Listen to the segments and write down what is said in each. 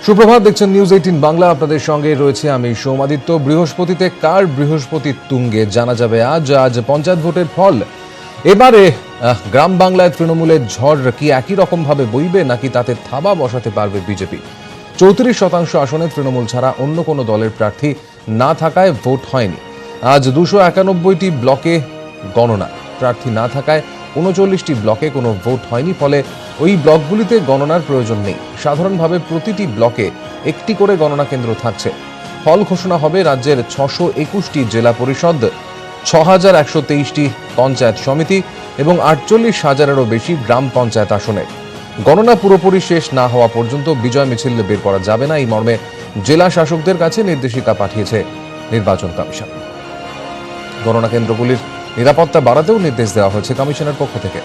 সুপ্রভাত, দেখছেন নিউজ 18 বাংলা। আপনাদের সঙ্গে রয়েছে আমি সৌমাদিত্য। বৃহস্পতিতে কার বৃহস্পতির তুঙ্গে জানা যাবে আজ পঞ্চায়েত ভোটের ফল। এবারে গ্রাম বাংলায় তৃণমূলের ঝড় কি একই রকম ভাবে বইবে, নাকি তাতে থাবা বসাতে পারবে বিজেপি? 34% আসনে তৃণমূল ছাড়া অন্য কোনো দলের প্রার্থী না থাকায় ভোট হয়নি। আজ 291টি ব্লকে গণনা। প্রার্থী না থাকায় 39টি ব্লকে কোনো ভোট হয়নি, ফলে ওই ব্লকগুলিতে গণনার প্রয়োজন নেই। সাধারণভাবে প্রতিটি ব্লকে একটি করে গণনা কেন্দ্র থাকছে। ফল ঘোষণা হবে রাজ্যের 621টি জেলা পরিষদ, 6123টি পঞ্চায়েত সমিতি এবং 48,000-এরও বেশি গ্রাম পঞ্চায়েত আসনের। গণনা পুরোপুরি শেষ না হওয়া পর্যন্ত বিজয় মিছিল বের করা যাবে না, এই মর্মে জেলা শাসকদের কাছে নির্দেশিকা পাঠিয়েছে নির্বাচন কমিশন। গণনা কেন্দ্রগুলির নিরাপত্তা বাড়াতেও নির্দেশ দেওয়া হয়েছে কমিশনের পক্ষ থেকে।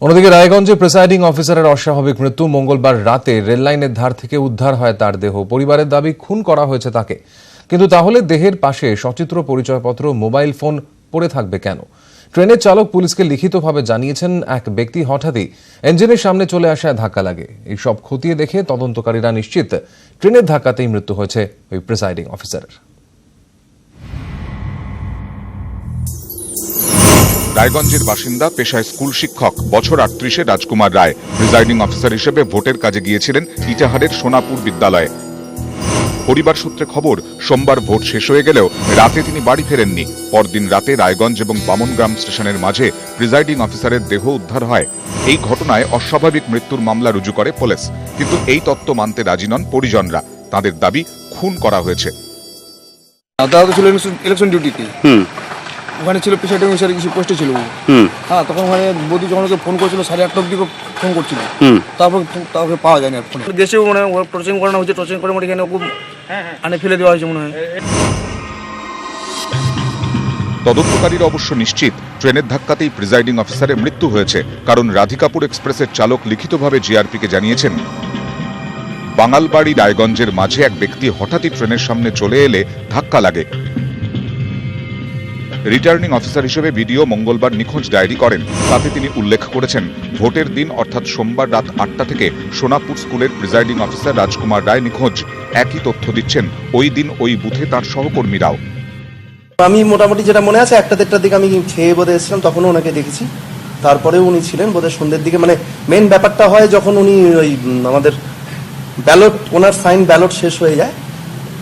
অন্যদিকে রায়গঞ্জে প্রিসাইডিং অফিসারের অস্বাভাবিক মৃত্যু। মঙ্গলবার রাতে রেললাইনের ধার থেকে উদ্ধার হয় তার দেহ। পরিবারের দাবি খুন করা হয়েছে তাকে, কিন্তু তাহলে দেহের পাশে সচিত্র পরিচয়পত্র, মোবাইল ফোন পড়ে থাকবে কেন? ট্রেনের চালক পুলিশকে লিখিতভাবে জানিয়েছেন এক ব্যক্তি হঠাৎই ইঞ্জিনের সামনে চলে আসায় ধাক্কা লাগে। এই সব খতিয়ে দেখে তদন্তকারীরা নিশ্চিত ট্রেনের ধাক্কাতেই মৃত্যু হয়েছে ওই প্রিসাইডিং অফিসারের। রায়গঞ্জের বাসিন্দা, পেশায় স্কুল শিক্ষক, বছর 38-এ রাজকুমার রায় প্রিসাইডিং অফিসার হিসেবে ভোটের কাজে গিয়েছিলেন ইটাহারের সোনাপুর বিদ্যালয়ে। পরিবার সূত্রে খবর, সোমবার ভোট শেষ হয়ে গেলেও রাতে তিনি বাড়ি ফেরেননি। পরদিন রাতে রায়গঞ্জ এবং বামনগ্রাম স্টেশনের মাঝে প্রিসাইডিং অফিসারের দেহ উদ্ধার হয়। এই ঘটনায় অস্বাভাবিক মৃত্যুর মামলা রুজু করে পুলিশ, কিন্তু এই তত্ত্ব মানতে রাজি নন পরিজনরা। তাদের দাবি খুন করা হয়েছে। ইলেকশন ডিউটিতে ওখানে ছিল, প্রিসাইডিং অফিসার কিছু পোস্টে ছিল। হ্যাঁ, তখন ওখানে বৌদি যখন ওকে ফোন করেছিল 8:30 দিকে ফোন করছিল, তারপরে পাওয়া যায়নি আর ফোন। দেশে মনে হয় টর্চিং করানো হচ্ছে, টর্চিং করে মনে এখানে ওকে আনে ফেলে দেওয়া হয়েছে মনে হয়। তদন্তকারীরা অবশ্য নিশ্চিত ট্রেনের ধাক্কাতেই প্রিসাইডিং অফিসারের মৃত্যু হয়েছে, কারণ রাধিকাপুর এক্সপ্রেসের চালক লিখিতভাবে জিআরপিকে জানিয়েছেন বাঙালবাড়ি রায়গঞ্জের মাঝে এক ব্যক্তি হঠাৎই ট্রেনের সামনে চলে এলে ধাক্কা লাগে। রিটার্নিং অফিসার হিসেবে বিডিও মঙ্গলবার নিখোঁজ ডায়েরি করেন। তাতে তিনি উল্লেখ করেছেন, ভোটের দিন অর্থাৎ সোমবার রাত 8টা থেকে সোনাপুর স্কুলের প্রিসাইডিং অফিসার রাজকুমার রায় নিখোঁজ। একই তথ্য দিচ্ছেন ওই দিন ওই বুথে তার সহকর্মীরাও। আমি মোটামুটি যেটা মনে আছে, 1টা-1:30 দিকে আমি খেয়ে বোধহয় এসেছিলাম, তখনও ওনাকে দেখেছি। তারপরে উনি ছিলেন বোধহয় সন্ধ্যের দিকে। মানে মেন ব্যাপারটা হয় যখন উনি ওই আমাদের ব্যালট, ওনার সাইন ব্যালট শেষ হয়ে যায়,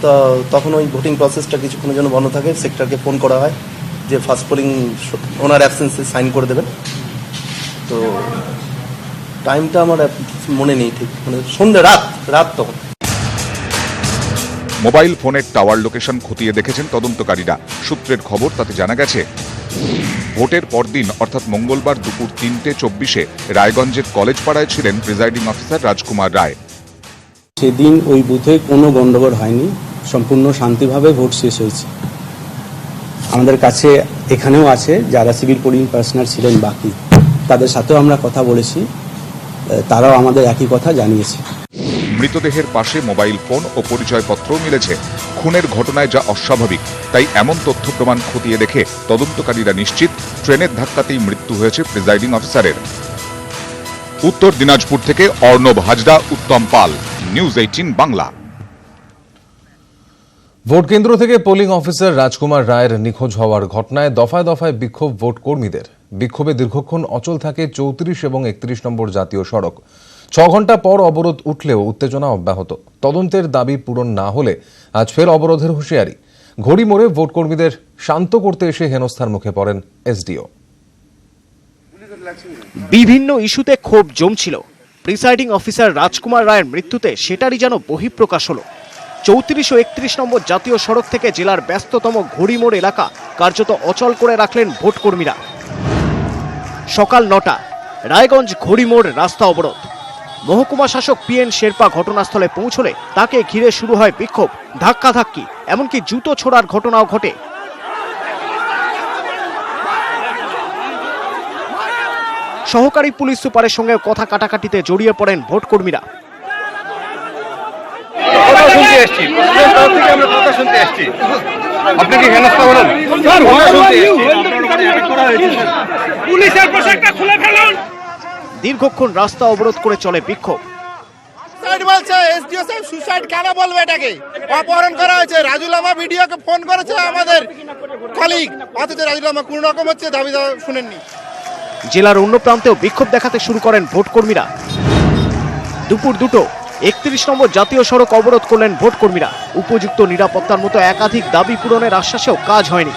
তো তখন ওই ভোটিং প্রসেসটা কিছুক্ষণের জন্য বন্ধ থাকে। সেক্টরকে ফোন করা হয় যে ফার্স্ট পোলিং ওনার অ্যাবসেন্সে সাইন করে দেবেন। তো টাইমটা আমার মনে নেই ঠিক, মানে সন্ধ্যে রাত তখন। মোবাইল ফোনের টাওয়ার লোকেশন খতিয়ে দেখেছেন তদন্তকারীরা। সূত্রের খবর, তাতে জানা গেছে ভোটের পরদিন অর্থাৎ মঙ্গলবার দুপুর 3:24-এ রায়গঞ্জের কলেজ পাড়ায় ছিলেন প্রিসাইডিং অফিসার রাজকুমার রায়। সেদিন ওই বুথে কোনো গন্ডগোল হয়নি, সম্পূর্ণ শান্তিভাবে ভোট শেষ হয়েছে। আমাদের কাছে এখানেও আছে যারা সিভিল পোলিং পার্সোনাল ছিলেন বাকি, তাদের সাথেও আমরা কথা বলেছি, তারাও আমাদের একই কথা জানিয়েছে। মৃতদেহের পাশে মোবাইল ফোন ও পরিচয়পত্র মিলেছে। খুনের ঘটনায় যা অস্বাভাবিক, তাই এমন তথ্য প্রমাণ খতিয়ে দেখে তদন্তকারীরা নিশ্চিত ট্রেনের ধাক্কাতেই মৃত্যু হয়েছে প্রিসাইডিং অফিসারের। উত্তর দিনাজপুর থেকে অর্ণব হাজরা, উত্তম পাল, নিউজ 18 বাংলা। ভোট কেন্দ্র থেকে পোলিং অফিসার রাজকুমার রায়ের নিখোঁজ হওয়ার ঘটনায় দফায় দফায় বিক্ষোভ ভোট কর্মীদের। বিক্ষোভে দীর্ঘক্ষণ অচল থাকে 34 এবং 31 নম্বর জাতীয় সড়ক। 6 ঘন্টা পর অবরোধ উঠলেও উত্তেজনা অব্যাহত। তদন্তের দাবি পূরণ না হলে আজ ফের অবরোধের হুঁশিয়ারি। ঘড়ি মোড়ে ভোট কর্মীদের শান্ত করতে এসে হেনস্থার মুখে পড়েন এসডিও। বিভিন্ন ইস্যুতে ক্ষোভ জমছিল। প্রিসাইডিং অফিসার রাজকুমার রায়ের মৃত্যুতে সেটারই যেন বহিঃপ্রকাশ হলো। 34 ও 31 নম্বর জাতীয় সড়ক থেকে জেলার ব্যস্ততম ঘড়িমোড় এলাকা কার্যত অচল করে রাখলেন ভোট কর্মীরা। সকাল 9টা, রায়গঞ্জ ঘড়িমোড় রাস্তা অবরোধ। মহকুমা শাসক পিএন শেরপা ঘটনাস্থলে পৌঁছলে তাকে ঘিরে শুরু হয় বিক্ষোভ, ধাক্কাধাক্কি, এমনকি জুতো ছোড়ার ঘটনাও ঘটে। সহকারী পুলিশ সুপারের সঙ্গে কথা কাটাকাটিতে জড়িয়ে পড়েন ভোট কর্মীরা। আপনি কি হেনস্থা হলেন? দীর্ঘক্ষণ রাস্তা অবরোধ করে চলে বিক্ষোভ। সুসাইড বলছে, এসডিও সাহেব সুসাইড কেন বলবে এটাকে? অপহরণ করা হয়েছে। রাজুল আমা ভিডিওকে ফোন করেছে আমাদের কলিগ, অথচ রাজুল আমা কোন রকম হচ্ছে দাবি শুনেননি। জেলার অন্য প্রান্তেও বিক্ষোভ দেখাতে শুরু করেন ভোট কর্মীরা। দুপুর 2টো 31 নম্বর জাতীয় সড়ক অবরোধ করলেন ভোট কর্মীরা। উপযুক্ত নিরাপত্তার মতো একাধিক দাবি পূরণের আশ্বাসেও কাজ হয়নি।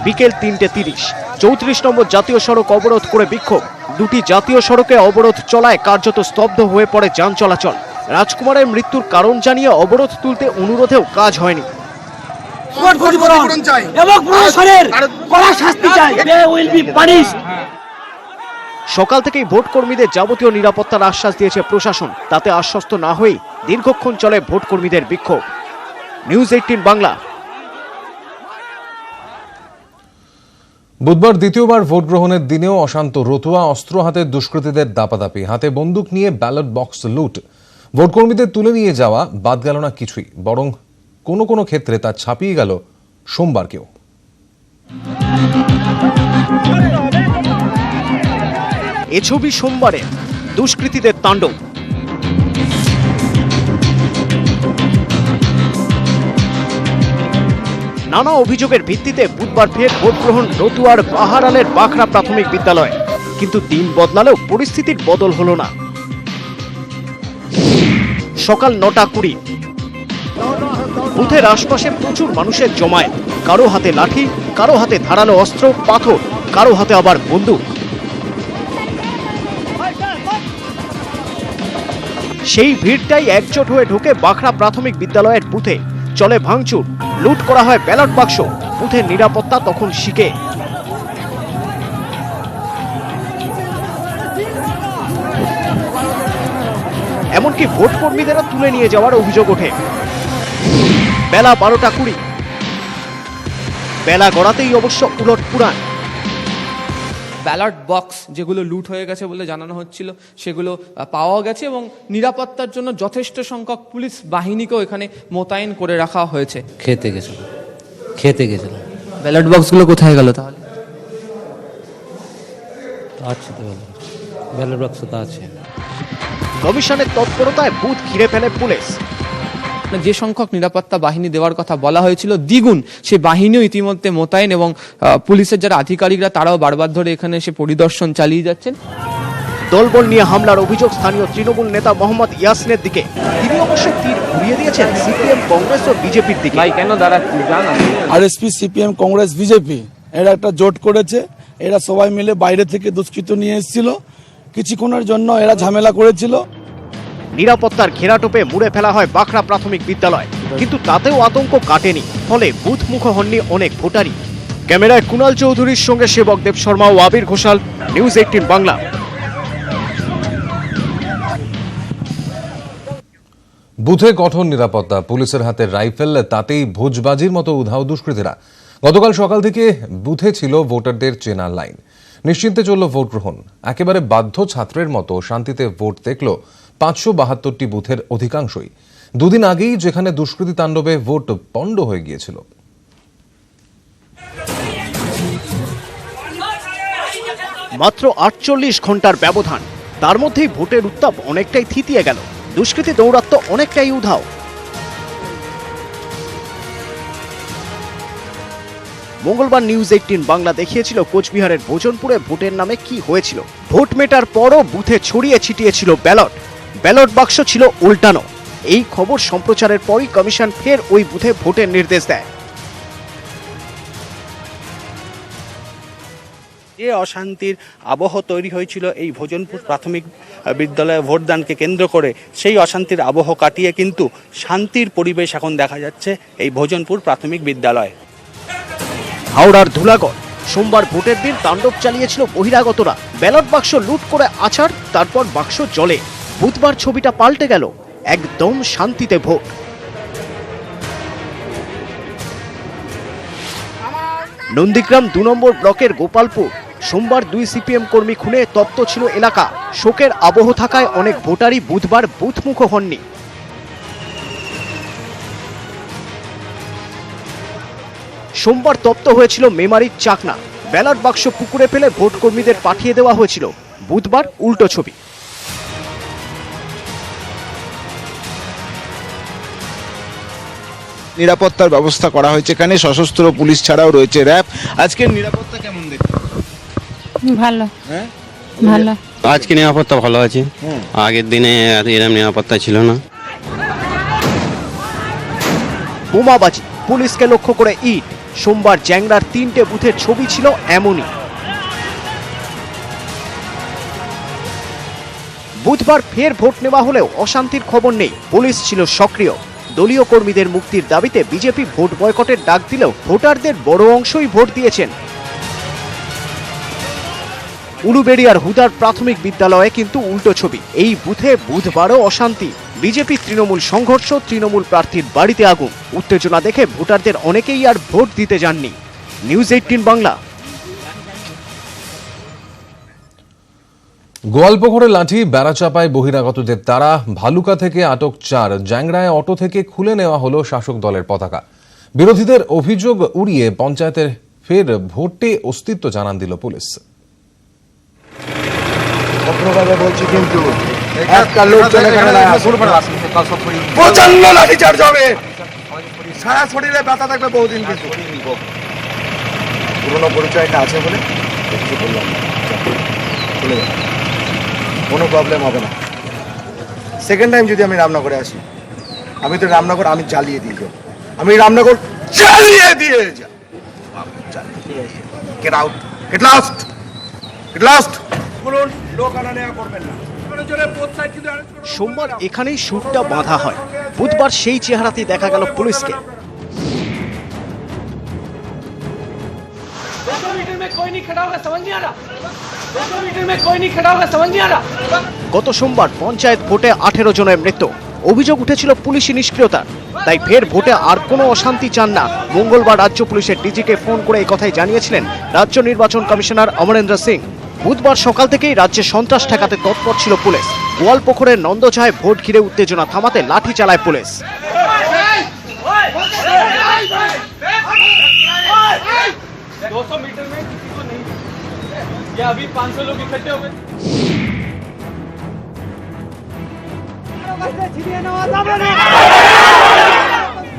বিকেল 3:30 34 নম্বর জাতীয় সড়ক অবরোধ করে বিক্ষোভ। দুটি জাতীয় সড়কে অবরোধ চলায় কার্যত স্তব্ধ হয়ে পড়ে যান চলাচল। রাজকুমারের মৃত্যুর কারণ জানিয়ে অবরোধ তুলতে অনুরোধেও কাজ হয়নি। সকাল থেকেই ভোট কর্মীদের যাবতীয় নিরাপত্তার আশ্বাস দিয়েছে প্রশাসন। তাতে আশ্বস্ত না হয়ে দীর্ঘক্ষণ চলে ভোট কর্মীদের বিক্ষোভ। নিউজ 18 বাংলা। বুধবার দ্বিতীয়বার ভোট গ্রহণের দিনেও অশান্ত রতুয়া, অস্ত্র হাতে দুষ্কৃতীদের দাপাদাপি, হাতে বন্দুক নিয়ে ব্যালট বক্স লুট। ভোটকর্মীদের তুলে নিয়ে যাওয়া বাদ গেল না কিছুই, বরং কোনো কোনো ক্ষেত্রে তা ছাপিয়ে গেল সোমবারকেও। এ ছবি সোমবারে দুষ্কৃতীদের তাণ্ডব। নানা অভিযোগের ভিত্তিতে বুধবার ফের ভোট গ্রহণ রতুয়ার বাহারালের বাখরা প্রাথমিক বিদ্যালয়। কিন্তু দিন বদলালেও পরিস্থিতির বদল হলো না। সকাল 9:20 বুথের আশপাশে প্রচুর মানুষের জমায়েত। কারো হাতে লাঠি, কারো হাতে ধারালো অস্ত্র, পাথর, কারো হাতে আবার বন্দুক। সেই ভিড়টাই একজোট হয়ে ঢুকে বাখরা প্রাথমিক বিদ্যালয়ের বুথে। চলে ভাঙচুর, লুট করা হয় ব্যালট বাক্স। বুথের নিরাপত্তা তখন শিকে। এমনকি ভোট কর্মীদেরও তুলে নিয়ে যাওয়ার অভিযোগ ওঠে। বেলা 12:20 বেলা গড়াতেই অবশ্য উলট পুরাণ। ব্যালট বক্স যেগুলো লুট হয়ে গেছে বলে জানানো হচ্ছিল সেগুলো পাওয়া গেছে এবং নিরাপত্তার জন্য যথেষ্ট সংখ্যক পুলিশ বাহিনীকেও এখানে মোতায়েন করে রাখা হয়েছে। খেতে গেছিল ব্যালট বক্সগুলো কোথায় গেল তাহলে? আছে তো ব্যালট বাক্স তো আছে। কমিশনের তৎপরতায় বুথ ঘিরে ফেলে পুলিশ। যে সংখ্যক নিরাপত্তা বাহিনী দেওয়ার কথা বলা হয়েছিল দ্বিগুণ সেই বাহিনীও ইতিমধ্যে মোতায়েন এবং পুলিশের যারা আধিকারিকরা তারাও বারবার ধরে এখানে এসে পরিদর্শন চালিয়ে যাচ্ছেন। দলবল নিয়ে হামলার অভিযোগ স্থানীয় তৃণমূল নেতা মোহাম্মদ ইয়াসিনের দিকে। তিনি অবশ্য তীর ঘুরিয়ে দিয়েছেন সিপিএম, কংগ্রেস ও বিজেপির দিকে। কেন দাঁড়াচ্ছি জানা আরএসপি, সিপিএম, কংগ্রেস, বিজেপি এরা একটা জোট করেছে। এরা সবাই মিলে বাইরে থেকে দুষ্কৃত নিয়ে এসেছিল, কিছুক্ষণের জন্য এরা ঝামেলা করেছিল। নিরাপত্তার ঘেরাটোপে মুড়ে ফেলা হয় বাখরা প্রাথমিক বিদ্যালয়, কিন্তু তাতেও আতঙ্ক কাটেনি। ফলে বুথমুখ হননি অনেক ভোটারই। ক্যামেরায় কুণাল চৌধুরীর সঙ্গে সেবক দেব শর্মা ও আবির ঘোষাল, নিউজ 18 বাংলা। বুথে কঠোর নিরাপত্তা, পুলিশের হাতে রাইফেল, তাতেই ভোজবাজির মতো উধাও দুষ্কৃতীরা। গতকাল সকাল থেকে বুথে ছিল ভোটারদের চেনার লাইন। নিশ্চিন্তে চলল ভোট গ্রহণ। একেবারে বাধ্য ছাত্রের মতো শান্তিতে ভোট দেখল 572টি বুথের অধিকাংশই। দুদিন আগেই যেখানে দুষ্কৃতী তাণ্ডবে ভোট পণ্ড হয়ে গিয়েছিল। মাত্র 48 ঘন্টার ব্যবধান, তার মধ্যেই ভোটের উত্তাপ অনেকটাই থিতিয়ে গেল। দুষ্কৃতী দৌরাত্ম্য অনেকটাই উধাও। মঙ্গলবার নিউজ 18 বাংলা দেখিয়েছিল কোচবিহারের ভোজনপুরে ভোটের নামে কি হয়েছিল। ভোট মেটার পরও বুথে ছড়িয়ে ছিটিয়েছিল ব্যালট। ব্যালট বাক্স ছিল উল্টানো। এই খবর সম্প্রচারের পরই কমিশন ফের ওই বুথে ভোটের নির্দেশ দেয়। যে অশান্তির আবহ তৈরি হয়েছিল এই ভোজনপুর প্রাথমিক বিদ্যালয়ে ভোটদানকে কেন্দ্র করে, সেই অশান্তির আবহ কাটিয়ে কিন্তু শান্তির পরিবেশ এখন দেখা যাচ্ছে এই ভোজনপুর প্রাথমিক বিদ্যালয়ে। হাওড়ার ধুলাগড় সোমবার ভোটের দিন তাণ্ডব চালিয়েছিল বহিরাগতরা। ব্যালট বাক্স লুট করে আছাড়, তারপর বাক্স জ্বলে। বুধবার ছবিটা পাল্টে গেল, একদম শান্তিতে ভোট। নন্দীগ্রাম 2 নম্বর ব্লকের গোপালপুর সোমবার 2 সিপিএম কর্মী খুনে তপ্ত ছিল এলাকা। শোকের আবহ থাকায় অনেক ভোটারই বুধবার বুথমুখ হননি। সোমবার তপ্ত হয়েছিল মেমারির চাকনা। ব্যালট বাক্স পুকুরে ফেলে ভোট কর্মীদের পাঠিয়ে দেওয়া হয়েছিল। বুধবার উল্টো ছবি। নিরাপত্তার ব্যবস্থা করা হয়েছে, এখানে সশস্ত্র পুলিশ ছাড়াও রয়েছে র্যাব। আজকের নিরাপত্তা কেমন দেখতে? ভালো। হ্যাঁ, ভালো। আজকে নিরাপত্তা ভালো আছে, আগের দিনে এরকম নিরাপত্তা ছিল না। বোমাবাজি, পুলিশকে লক্ষ্য করে ইট। সোমবার জ্যাংড়ার 3টে বুথের ছবি ছিল এমনই। বুধবার ফের ভোট নেওয়া হলেও অশান্তির খবর নেই। পুলিশ ছিল সক্রিয়। দলীয় কর্মীদের মুক্তির দাবিতে বিজেপি ভোট বয়কটের ডাক দিলেও ভোটারদের বড় অংশই ভোট দিয়েছেন। উলুবেড়িয়ার হুদার প্রাথমিক বিদ্যালয়ে কিন্তু উল্টো ছবি। এই বুথে বুধবারও অশান্তি। বিজেপি তৃণমূল সংঘর্ষ, তৃণমূল প্রার্থীর বাড়িতে আগুন। উত্তেজনা দেখে ভোটারদের অনেকেই আর ভোট দিতে যাননি। নিউজ 18 বাংলা। গোয়ালপুকুরে লাঠি, বেড়াচাপায় বহিরাগতদের তারা, ভালুকা থেকে আটক 4, জ্যাংড়ায় অটো থেকে খুলে নেওয়া হলো শাসক দলের পতাকা। বিরোধীদের অভিযোগ উড়িয়ে পঞ্চায়েতের ফের ভোটে অস্তিত্ব জানান দিল পুলিশ। বলছি কিন্তু একটা লোকজন এখানে না, প্রচন্ড লাঠিচার্জ হবে, সারা শরীরে ব্যথা থাকবে বহুদিন। কিন্তু পুরোনো পরিচয়টা আছে বলে কিছু বললাম না, চলে যাবে, কোনো প্রবলেম হবে না। সেকেন্ড টাইম যদি আমি রামনগরে আসি, আমি তো রামনগর আমি জ্বালিয়ে দিয়ে যাবো, আমি রামনগর জ্বালিয়ে দিয়ে যাব। Get out, get lost, get lost. বলুন, লোক আনা নেওয়া করবেন না। সোমবার এখানেই সুরটা বাঁধা হয়। বুধবার সেই চেহারাতেই দেখা গেল পুলিশকে। গত সোমবার পঞ্চায়েত ভোটে 18 জনের মৃত্যু। অভিযোগ উঠেছিল পুলিশি নিষ্ক্রিয়তার। তাই ফের ভোটে আর কোনো অশান্তি চান না। মঙ্গলবার রাজ্য পুলিশের ডিজিকে ফোন করে এই কথাই জানিয়েছিলেন রাজ্য নির্বাচন কমিশনার অমরেন্দ্র সিং। বুধবার সকাল থেকেই রাজ্যে সন্ত্রাস ঠেকাতে তৎপর ছিল পুলিশ। গোয়ালপুকুরের নন্দছায় ভোট ঘিরে উত্তেজনা থামাতে লাঠি চালায় পুলিশ।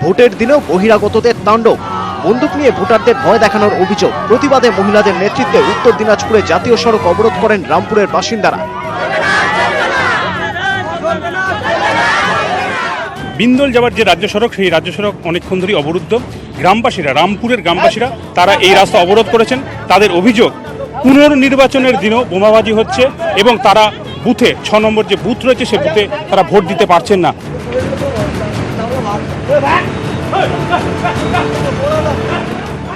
ভোটের দিনেও বহিরাগতদের তাণ্ডব। বন্দুক নিয়ে ভোটারদের ভয় দেখানোর অভিযোগ। প্রতিবাদে মহিলাদের নেতৃত্বে উত্তর দিনাজপুরে জাতীয় সড়ক অবরোধ করেন রামপুরের বাসিন্দারা। বিন্দল যাওয়ার যে রাজ্য সড়ক, সেই রাজ্য সড়ক অনেকক্ষণ ধরেই অবরুদ্ধ। গ্রামবাসীরা, রামপুরের গ্রামবাসীরা, তারা এই রাস্তা অবরোধ করেছেন। তাদের অভিযোগ, পুনর্নির্বাচনের দিনও বোমাবাজি হচ্ছে এবং তারা বুথে 6 নম্বর যে বুথ রয়েছে সে বুথে তারা ভোট দিতে পারছেন না।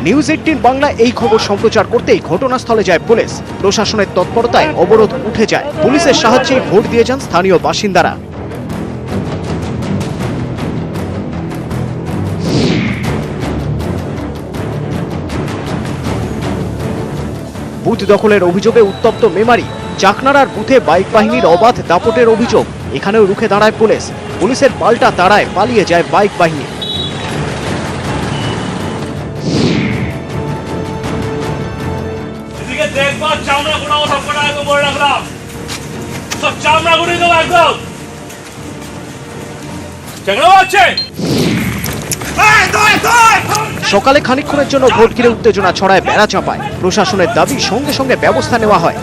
নিউজ 18 বাংলা এই খবর সম্প্রচার করতেই ঘটনাস্থলে যায় পুলিশ। প্রশাসনের তৎপরতায় অবরোধ উঠে যায়। পুলিশের সাহায্যে ভোট দিয়ে যান স্থানীয় বাসিন্দারা। বুথ দখলের অভিযোগে উত্তপ্ত মেমারি। চাকনারার বুথে বাইক বাহিনীর অবাধ দাপটের অভিযোগ। এখানেও রুখে দাঁড়ায় পুলিশ। পুলিশের পাল্টা তাড়ায় পালিয়ে যায় বাইক বাহিনী। সকালে খানিকক্ষণের জন্য ভোট ঘিরে উত্তেজনা ছড়ায় বেড়াচাপায়। প্রশাসনের দাবি সঙ্গে সঙ্গে ব্যবস্থা নেওয়া হয়।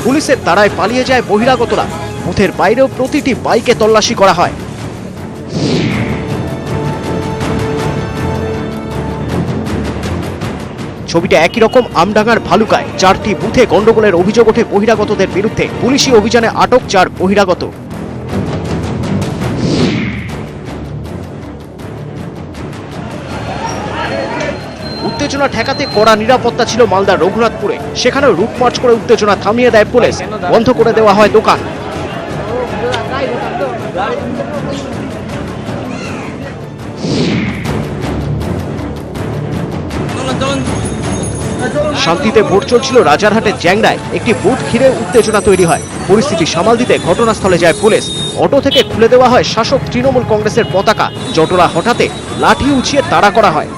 পুলিশের তাড়ায় পালিয়ে যায় বহিরাগতরা। বুথের বাইরেও প্রতিটি বাইকে তল্লাশি করা হয়। ছবিটা একই রকম আমডাঙ্গার ভালুকায়। 4টি বুথে গন্ডগোলের অভিযোগ ওঠে বহিরাগতদের বিরুদ্ধে। পুলিশি অভিযানে আটক 4 বহিরাগত। উত্তেজনা ঠেকাতে কড়া নিরাপত্তা ছিল মালদার রঘুনাথপুরে। সেখানেও রুট মার্চ করে উত্তেজনা থামিয়ে দেয় পুলিশ। বন্ধ করে দেওয়া হয় দোকান। শান্তিতে ভোট চলছিল রাজারহাটের জ্যাংড়ায় একটি বুথ ঘিরে উত্তেজনা তৈরি হয়। পরিস্থিতি সামাল দিতে ঘটনাস্থলে যায় পুলিশ। অটো থেকে খুলে দেওয়া হয় শাসক তৃণমূল কংগ্রেসের পতাকা। জটলা হঠাতে লাঠি উঁচিয়ে তাড়া করা হয়।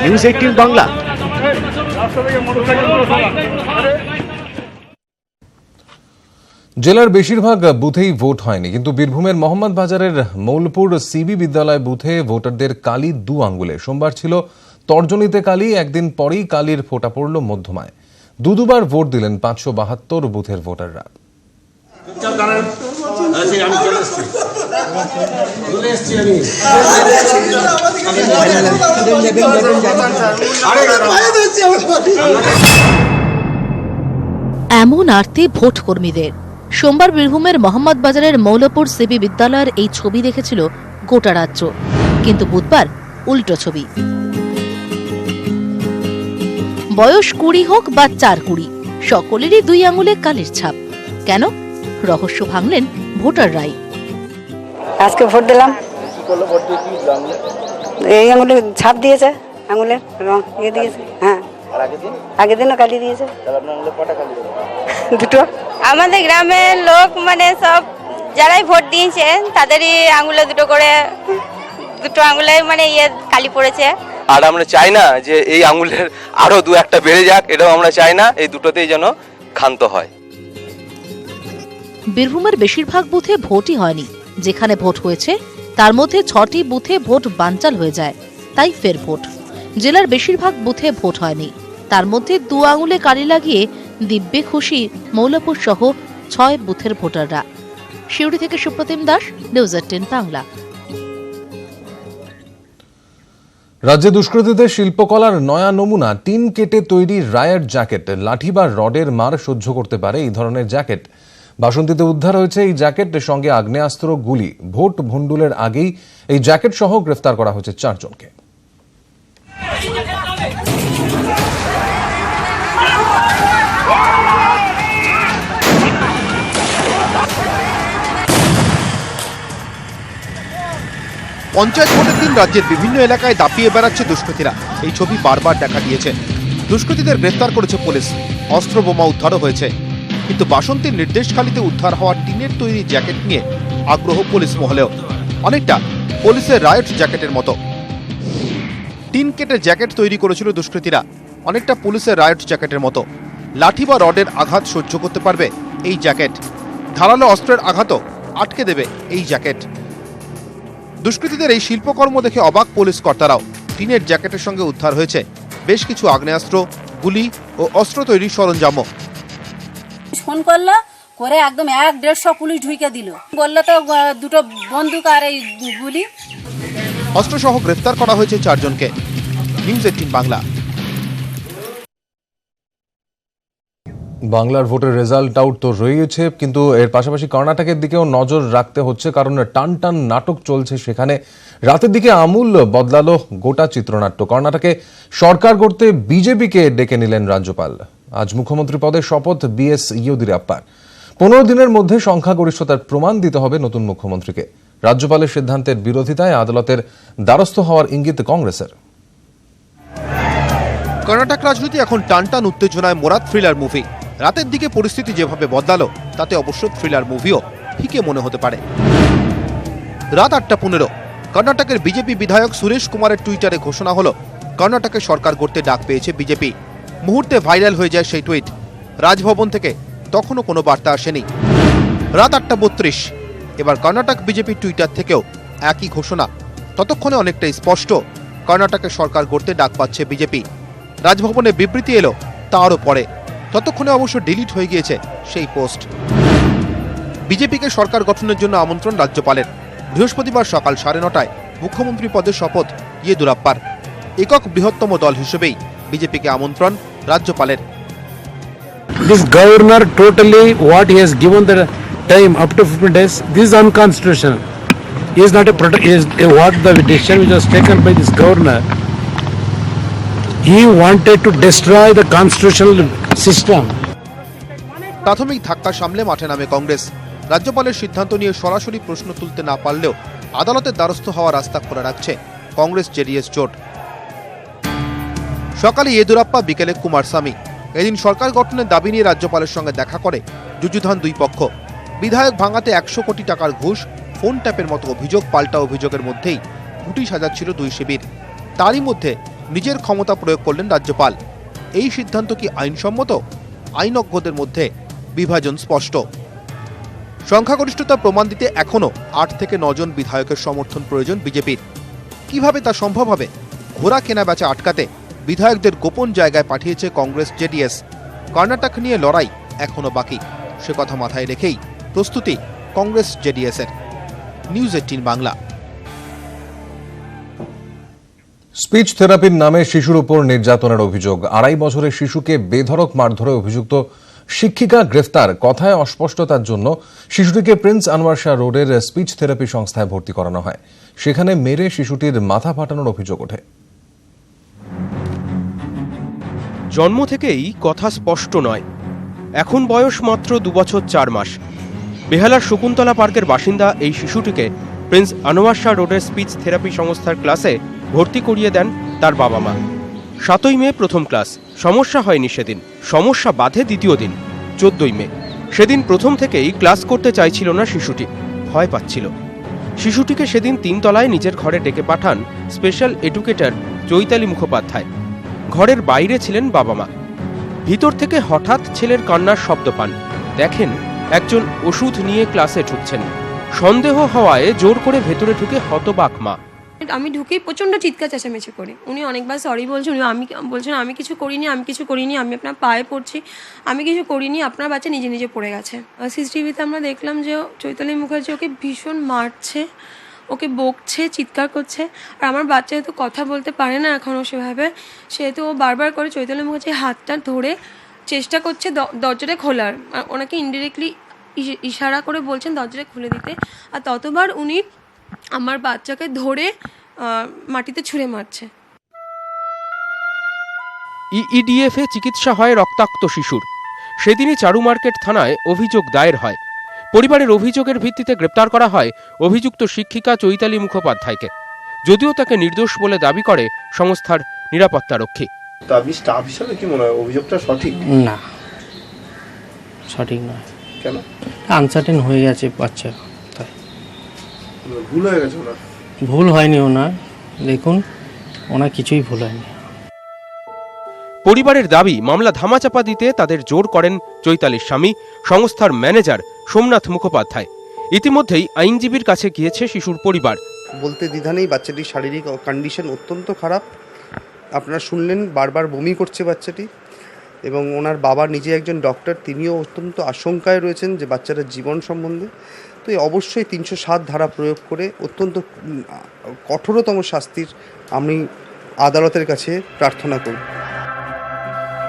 নিউজ 18 বাংলা। জেলার বেশিরভাগ বুথেই ভোট হয়নি, কিন্তু বীরভূমের মোহাম্মদ বাজারের মৌলপুর সিবি বিদ্যালয় বুথে ভোটারদের কালি 2 আঙ্গুলে। সোমবার ছিল তর্জনীতে কালি, একদিন পরেই কালির ফোঁটা পড়ল মধ্যমায়। দুবার ভোট দিলেন 572 বুথের ভোটাররা। এমন আরতি ভোট কর্মীদের। সোমবার বীরভূমের মোহাম্মদ বাজারের মৌলপুর সিবি বিদ্যালয়ের এই ছবি দেখেছিল গোটা রাজ্য, কিন্তু বুধবার উল্টো ছবি। বয়স 20 হোক বা 4-20, সকলেরই 2 আঙুলে কালির ছাপ। কেন? রহস্য ভাঙলেন ভোটাররাই। আজকে ভোট দিলাম, এই আঙুলে ছাপ দিয়েছে, আঙুলের রং দিয়েছে। হ্যাঁ, আগের দিনও কালি দিয়েছে। দুটো। আমাদের গ্রামের লোক মানে সব যারাই ভোট দিয়েছে তাদেরই আঙুলে দুটো আঙুলে মানে কালি পড়েছে। আর আমরা চাই না যে এই আঙুলের আরো 2-1টা বেড়ে যাক, এটাও আমরা চাই না। এই দুটোতেই যেন ক্ষান্ত হয়। বীরভূমের বেশিরভাগ বুথে ভোটই হয়নি। যেখানে ভোট হয়েছে তার মধ্যে 6টি বুথে ভোট বানচাল হয়ে যায়, তাই ফের ভোট। জেলার বেশিরভাগ বুথে ভোট হয়নি, তার মধ্যে 2 আঙুলে কালি লাগিয়ে দিব্যে খুশি মৌলপুর সহ 6 বুথের ভোটাররা। শিউড়ি থেকে সুপ্রতিম দাস, নিউজ 18 বাংলা। রাজ্যে দুষ্কৃতীদের শিল্পকলার নয়া নমুনা টিন কেটে তৈরি রায়ার জ্যাকেট। লাঠি বা রডের মার সহ্য করতে পারে এই ধরনের জ্যাকেট। বাসন্তীতে উদ্ধার হয়েছে এই জ্যাকেট, সঙ্গে আগ্নেয়াস্ত্র, গুলি। ভোট ভণ্ডুলের আগেই এই জ্যাকেট সহ গ্রেফতার করা হয়েছে 4 জনকে। পঞ্চায়েত ভোটের দিন রাজ্যের বিভিন্ন এলাকায় দাপিয়ে বেড়াচ্ছে দুষ্কৃতীরা। এই ছবি বারবার দেখা দিয়েছে। দুষ্কৃতীদের গ্রেফতার করেছে পুলিশ, অস্ত্র বোমা উদ্ধারও হয়েছে। কিন্তু বাসন্তীর নির্দেশখালীতে উদ্ধার হওয়া টিনের তৈরি জ্যাকেট নিয়ে আগ্রহ পুলিশ মহলেও। অনেকটা পুলিশের রায়ট জ্যাকেটের মতো। টিন কেটে জ্যাকেট তৈরি করেছিল দুষ্কৃতীরা, অনেকটা পুলিশের রায়ট জ্যাকেটের মতো। লাঠি বা রডের আঘাত সহ্য করতে পারবে এই জ্যাকেট। ধারালো অস্ত্রের আঘাতও আটকে দেবে এই জ্যাকেট। দুষ্কৃতীদের এই শিল্পকর্ম দেখে অবাক পুলিশ কর্তারাও। টিনের জ্যাকেটের সঙ্গে উদ্ধার হয়েছে বেশ কিছু আগ্নেয়াস্ত্র, গুলি ও অস্ত্র তৈরির সরঞ্জামও। ফোন করলো, করে একদম 150 পুলিশ ঢুকে দিল। বললো তো 2টো বন্দুক আর এই গুলি। অস্ত্রসহ গ্রেফতার করা হয়েছে 4 জনকে। নিউজ 18 বাংলা। বাংলার ভোটের রেজাল্ট আউট তো রয়েছে, কিন্তু এর পাশাপাশি কর্ণাটকের দিকেও নজর রাখতে হচ্ছে, কারণ টান টান নাটক চলছে সেখানে। রাতের দিকে আমূল বদলালো গোটা চিত্রনাট্য। কর্ণাটকে সরকার গড়তে বিজেপিকে ডেকে নিলেন রাজ্যপাল। আজ মুখ্যমন্ত্রী পদে শপথ বিএস ইয়েদিউরাপ্পার। 15 দিনের মধ্যে সংখ্যাগরিষ্ঠতার প্রমাণ দিতে হবে নতুন মুখ্যমন্ত্রীকে। রাজ্যপালের সিদ্ধান্তের বিরোধিতায় আদালতের দ্বারস্থ হওয়ার ইঙ্গিত কংগ্রেসের। কর্ণাটক রাজনীতি এখন টানটান উত্তেজনায় মোড়া থ্রিলার মুভি। রাতের দিকে পরিস্থিতি যেভাবে বদলালো তাতে অবশ্য থ্রিলার মুভিও ফিকে মনে হতে পারে। রাত 8:15 কর্ণাটকের বিজেপি বিধায়ক সুরেশ কুমারের টুইটারে ঘোষণা হলো কর্ণাটকে সরকার গড়তে ডাক পেয়েছে বিজেপি। মুহূর্তে ভাইরাল হয়ে যায় সেই টুইট। রাজভবন থেকে তখনও কোনো বার্তা আসেনি। রাত 8:32 এবার কর্ণাটক বিজেপি টুইটার থেকেও একই ঘোষণা। ততক্ষণে অনেকটাই স্পষ্ট কর্ণাটকে সরকার গড়তে ডাক পাচ্ছে বিজেপি। রাজভবনে বিবৃতি এলো তারও পরে। ততক্ষণে অবশ্য ডিলিট হয়ে গিয়েছে সেই পোস্ট। বিজেপিকে সরকার গঠনের জন্য আমন্ত্রণ রাজ্যপালের। বৃহস্পতিবার সকাল 9:30টায় মুখ্যমন্ত্রী পদে শপথ ইয়েদিউরাপ্পার। একক বৃহত্তম দল হিসেবেই বিজেপিকে আমন্ত্রণ রাজ্যপালের। This governor totally what he has given the time up to 15 days, this is unconstitutional. He is not what the decision which was taken by this governor. He wanted to destroy the constitutional system. প্রাথমিক ধাক্কা সামলে মাঠে নামে কংগ্রেস। রাজ্যপালের সিদ্ধান্ত নিয়ে সরাসরি প্রশ্ন তুলতে না পারলেও আদালতের দ্বারস্থ হওয়ার রাস্তা খোলা রাখছে কংগ্রেস জেডিএস জোট। সকালে ইয়েদুরাপ্পা, বিকেলে কুমারস্বামী। এদিন সরকার গঠনের দাবি নিয়ে রাজ্যপালের সঙ্গে দেখা করে যুযুধান দুই পক্ষ। বিধায়ক ভাঙাতে 100 কোটি টাকার ঘুষ, ফোন ট্যাপের মতো অভিযোগ, পাল্টা অভিযোগের মধ্যেই গুটি সাজাচ্ছিল দুই শিবির। তারই মধ্যে নিজের ক্ষমতা প্রয়োগ করলেন রাজ্যপাল। এই সিদ্ধান্ত কি আইনসম্মত? আইনজ্ঞদের মধ্যে বিভাজন স্পষ্ট। সংখ্যাগরিষ্ঠতা প্রমাণ দিতে এখনও 8 থেকে 9 জন বিধায়কের সমর্থন প্রয়োজন বিজেপির। কিভাবে তা সম্ভব হবে? ঘোড়া কেনা বেচা আটকাতে বিধায়কদের গোপন জায়গায় পাঠিয়েছে কংগ্রেস, জেডিএস। কর্ণাটক নিয়ে লড়াই এখনও বাকি, সে কথা মাথায় রেখেই প্রস্তুতি কংগ্রেস, জেডিএসের। নিউজ 18 বাংলা। স্পিচ থেরাপির নামে শিশুর উপর নির্যাতনের অভিযোগ। 2.5 বছরের শিশুকে বেধড়ক মারধরে অভিযুক্ত শিক্ষিকা গ্রেফতার। কথায় অস্পষ্টতার জন্য শিশুটিকে প্রিন্স আনোয়ার শাহ রোডের স্পিচ থেরাপি সংস্থায় ভর্তি করানো হয়। সেখানে মেরে শিশুটির মাথা ফাটানোর অভিযোগ ওঠে। জন্ম থেকেই কথা স্পষ্ট নয়। এখন বয়স মাত্র 2 বছর 4 মাস। বেহালার শকুন্তলা পার্কের বাসিন্দা এই শিশুটিকে প্রিন্স আনোয়ার শাহ রোডের স্পিচ থেরাপি সংস্থার ক্লাসে ভর্তি করিয়ে দেন তার বাবা মা। 7ই মে প্রথম ক্লাস। সমস্যা হয়নি সেদিন, সমস্যা বাধে দ্বিতীয় দিন 14ই মে। সেদিন প্রথম থেকেই ক্লাস করতে চাইছিল না শিশুটি, ভয় পাচ্ছিল। শিশুটিকে সেদিন 3 তলায় নিজের ঘরে ডেকে পাঠান স্পেশাল এডুকেটর চৈতালি মুখোপাধ্যায়। ঘরের বাইরে ছিলেন বাবা মা। ভিতর থেকে হঠাৎ ছেলের কান্নার শব্দ পান। দেখেন একজন ওষুধ নিয়ে ক্লাসে ঢুকছেন। সন্দেহ হওয়ায় জোর করে ভেতরে ঢুকে হতবাক মা। আমি ঢুকেই প্রচণ্ড চিৎকার চেঁচামেচি করি। উনি অনেকবার সরি বলছেন, আমি বলছেন আমি কিছু করিনি, আমি আপনার পায়ে পড়ছি, আমি কিছু করিনি, আপনার বাচ্চা নিজে নিজে পড়ে গেছে। সিসিটিভিতে আমরা দেখলাম যে চৈতালি মুখার্জি ওকে ভীষণ মারছে, ওকে বকছে, চিৎকার করছে। আর আমার বাচ্চা যেহেতু কথা বলতে পারে না এখনও সেভাবে, সেহেতু ও বারবার করে চৈতালি মুখার্জির হাতটা ধরে চেষ্টা করছে দরজাটা খোলার। আর ওনাকে ইনডিরেক্টলি ইশারা করে বলছেন দরজাটা খুলে দিতে। আর ততবার উনি আমার বাচ্চাকে ধরে মাটিতে ছুঁড়ে মারছে। ইইডিএফে চিকিৎসা হয় রক্তাক্ত শিশুর। সেদিনই চারু মার্কেট থানায় অভিযোগ দায়ের হয়। পরিবারের অভিযোগের ভিত্তিতে গ্রেপ্তার করা হয় অভিযুক্ত শিক্ষিকা চৈতালি মুখোপাধ্যায়কে। যদিও তাকে নির্দোষ বলে দাবি করে সংস্থার নিরাপত্তারক্ষী। দাবি স্টাফ হিসেবে কি মনে হয় অভিযোগটা সঠিক? না, সঠিক নয়। কেন? আনসার্টেন হয়ে গেছে বাচ্চা, তাই। ভুল হয়ে গেছে ওনার? ভুল হয়নি ওনার, দেখুন ওনার কিছুই ভুল হয়নি। পরিবারের দাবি মামলা ধামাচাপা দিতে তাদের জোর করেন চৈতালির স্বামী, সংস্থার ম্যানেজার সোমনাথ মুখোপাধ্যায়। ইতিমধ্যেই আইনজীবীর কাছে গিয়েছে শিশুর পরিবার। বলতে দ্বিধা নেই, বাচ্চাটির শারীরিক কন্ডিশন অত্যন্ত খারাপ। আপনারা শুনলেন বারবার বমি করছে বাচ্চাটি, এবং ওনার বাবা নিজে একজন ডক্টর, তিনিও অত্যন্ত আশঙ্কায় রয়েছেন যে বাচ্চাটার জীবন সম্বন্ধে। তো অবশ্যই 307 ধারা প্রয়োগ করে অত্যন্ত কঠোরতম শাস্তির আমি আদালতের কাছে প্রার্থনা করি।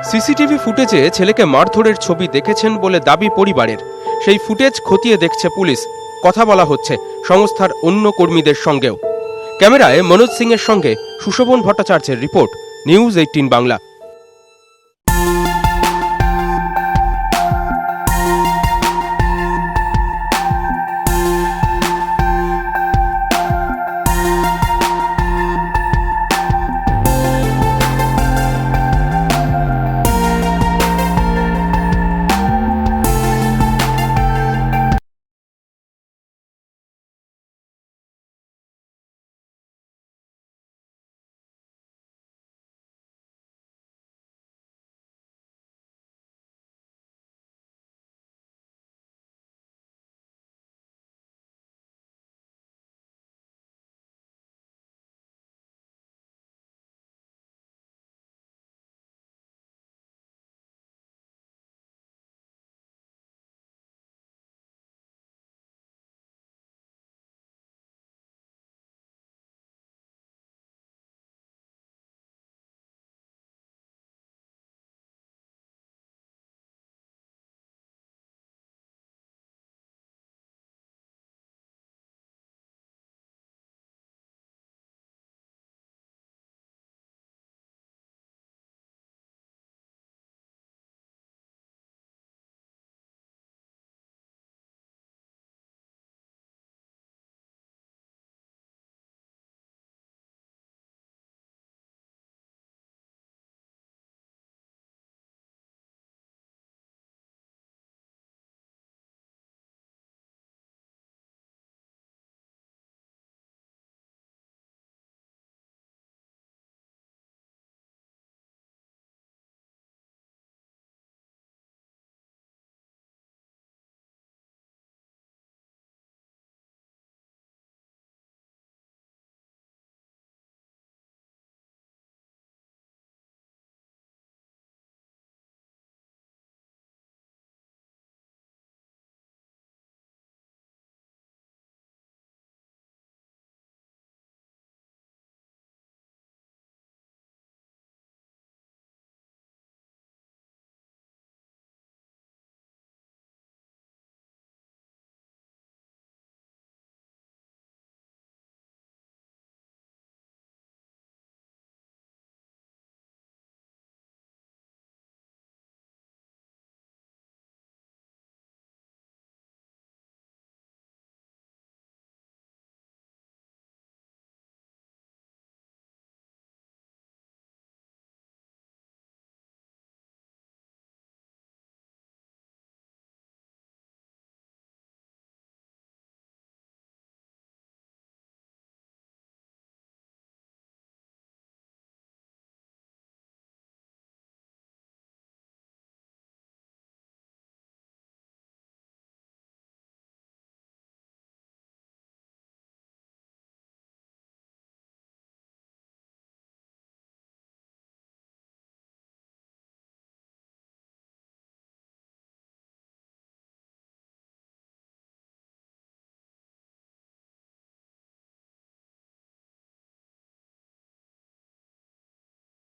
সিসিটিভি ফুটেজে ছেলেকে মারধরের ছবি দেখেছেন বলে দাবি পরিবারের। সেই ফুটেজ খতিয়ে দেখছে পুলিশ। কথা বলা হচ্ছে সংস্থার অন্য কর্মীদের সঙ্গেও। ক্যামেরায় মনোজ সিংয়ের সঙ্গে সুশোভন ভট্টাচার্যের রিপোর্ট, নিউজ 18 বাংলা।